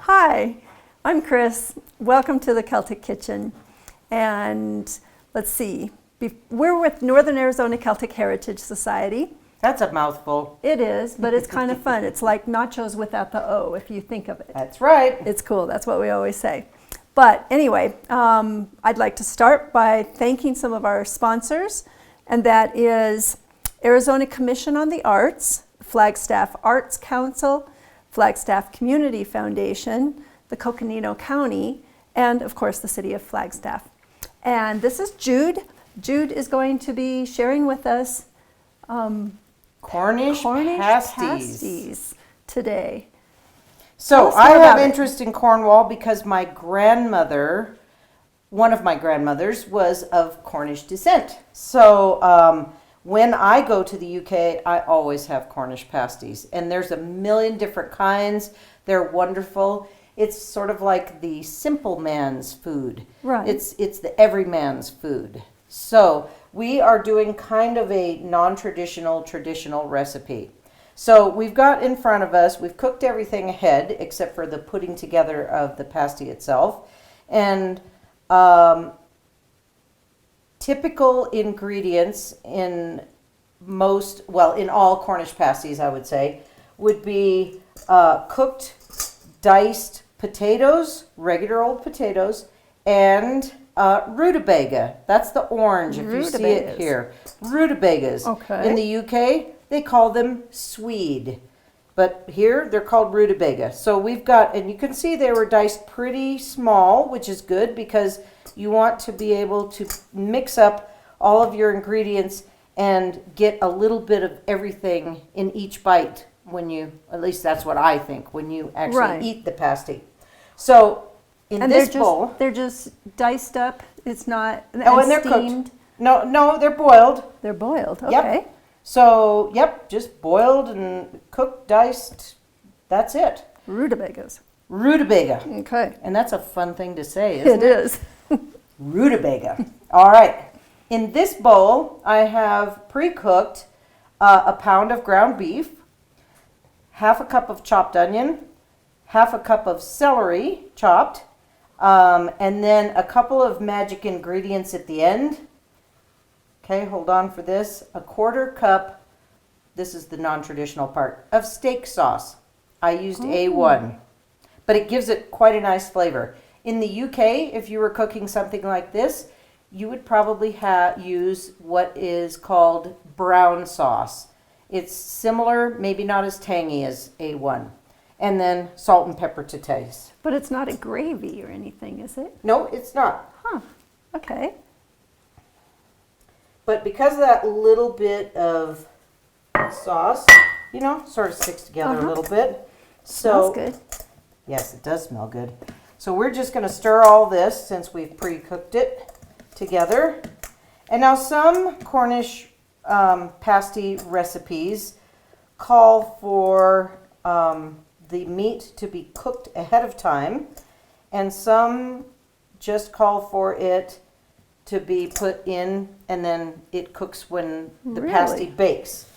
Hi, I'm Chris. Welcome to the Celtic Kitchen. And let's see, we're with Northern Arizona Celtic Heritage Society. That's a mouthful. It is, but it's kind of fun. It's like nachos without the O, if you think of it. That's right. It's cool. That's what we always say. But anyway, I'd like to start by thanking some of our sponsors, and that is Arizona Commission on the Arts, Flagstaff Arts Council, Flagstaff Community Foundation, the Coconino County, and of course the City of Flagstaff. And this is Jude. Jude is going to be sharing with us Cornish pasties today. So I have interest in Cornwall because my grandmother, one of my grandmothers, was of Cornish descent. So when I go to the UK, I always have Cornish pasties. And there's a million different kinds. They're wonderful. It's sort of like the simple man's food. Right. It's the everyman's food. So we are doing kind of a non-traditional, traditional recipe. So we've got in front of us, we've cooked everything ahead except for the putting together of the pasty itself. And typical ingredients in most, well, in all Cornish pasties, I would say, would be cooked, diced potatoes, regular old potatoes, and rutabaga. That's the orange, if you see it here. Rutabagas. Okay. In the UK, they call them swede. But here, they're called rutabaga. So we've got, and you can see they were diced pretty small, which is good because you want to be able to mix up all of your ingredients and get a little bit of everything in each bite when you, at least that's what I think, when you actually eat the pasty. So in this bowl, they're just diced up. It's not and they're steamed. cooked. No, they're boiled. They're boiled. Okay. Yep. So, just boiled and cooked, diced. That's it. Rutabagas. Rutabaga. Okay. And that's a fun thing to say, isn't it? It is. Rutabaga. All right. In this bowl, I have pre-cooked a pound of ground beef, half a cup of chopped onion, half a cup of celery chopped, and then a couple of magic ingredients at the end. Okay, hold on for this. A quarter cup, this is the non-traditional part, of steak sauce. I used A1, but it gives it quite a nice flavor. In the UK, if you were cooking something like this, you would probably use what is called brown sauce. It's similar, maybe not as tangy as A1. And then salt and pepper to taste. But it's not a gravy or anything, is it? No, it's not. Huh. Okay. But because of that little bit of sauce, sort of sticks together a little bit. So, smells good. Yes, it does smell good. So we're just going to stir all this since we've pre-cooked it together. And now some Cornish pasty recipes call for the meat to be cooked ahead of time, and some just call for it to be put in and then it cooks when the pasty bakes.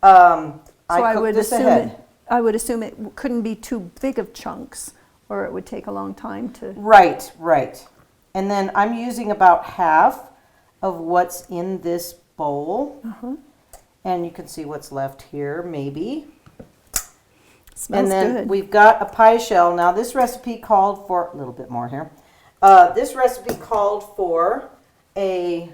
I would assume it couldn't be too big of chunks or it would take a long time to... Right. And then I'm using about half of what's in this bowl. And you can see what's left here, maybe. Smells and then good. We've got a pie shell. Now this recipe called for, a little bit more here. This recipe called for a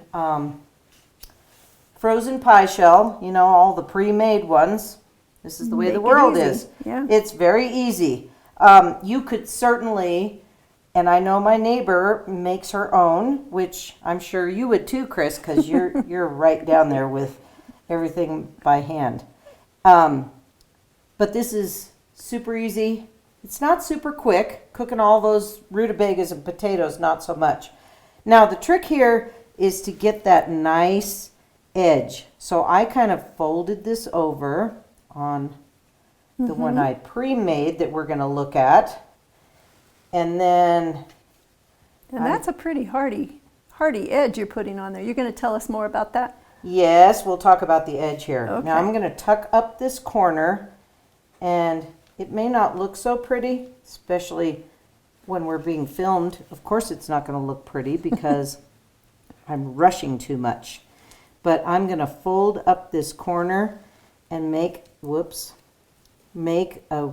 frozen pie shell, all the pre-made ones. This is the way the world is. Yeah. It's very easy. You could certainly, and I know my neighbor makes her own, which I'm sure you would too, Chris, because you're right down there with everything by hand. But this is super easy. It's not super quick. Cooking all those rutabagas and potatoes, not so much. Now the trick here is to get that nice edge. So I kind of folded this over on the one I pre-made that we're going to look at. And then... And that's a pretty hardy edge you're putting on there. You're going to tell us more about that? Yes, we'll talk about the edge here. Okay. Now I'm going to tuck up this corner, and it may not look so pretty, especially when we're being filmed. Of course it's not going to look pretty because I'm rushing too much. But I'm going to fold up this corner and make a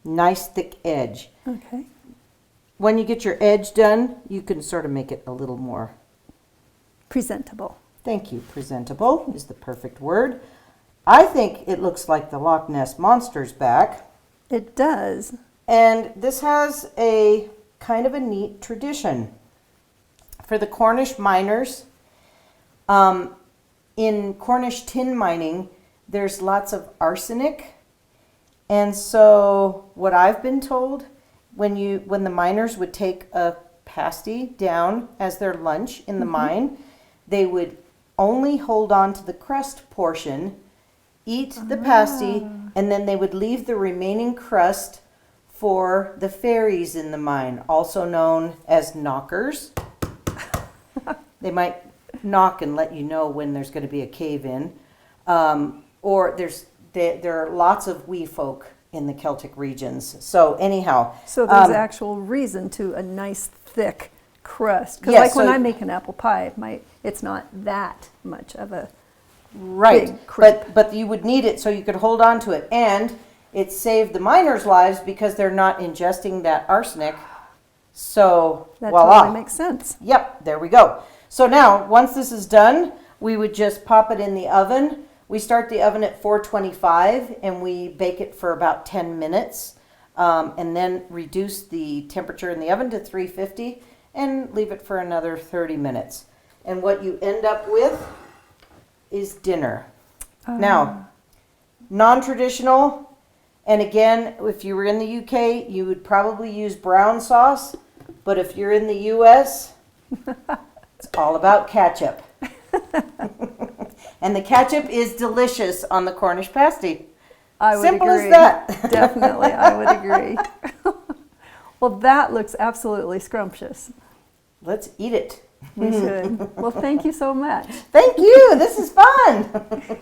nice thick edge. Okay. When you get your edge done, you can sort of make it a little more, Presentable. thank you, presentable is the perfect word. I think it looks like the Loch Ness Monster's back. It does. And this has a kind of a neat tradition. For the Cornish miners, in Cornish tin mining, there's lots of arsenic. And so what I've been told, when the miners would take a pasty down as their lunch in the mine, they would only hold on to the crust portion, eat the pasty, and then they would leave the remaining crust for the fairies in the mine, also known as knockers. They might knock and let you know when there's going to be a cave-in. Or there are lots of wee folk in the Celtic regions. So anyhow. So there's actual reason to a nice thick crust. Because yes, when so- I make an apple pie, it's not that much of a Right, big crepe. but you would need it so you could hold on to it. And it saved the miners' lives because they're not ingesting that arsenic. So That voila. totally makes sense. Yep, there we go. So now, once this is done, we would just pop it in the oven. We start the oven at 425 and we bake it for about 10 minutes. And then reduce the temperature in the oven to 350 and leave it for another 30 minutes. And what you end up with is dinner. Now, non-traditional, and again, if you were in the UK, you would probably use brown sauce, but if you're in the US, it's all about ketchup. And the ketchup is delicious on the Cornish pasty. I would Simple agree. as that. Definitely, I would agree. Well, that looks absolutely scrumptious. Let's eat it. We should. Well, thank you so much. Thank you. This is fun.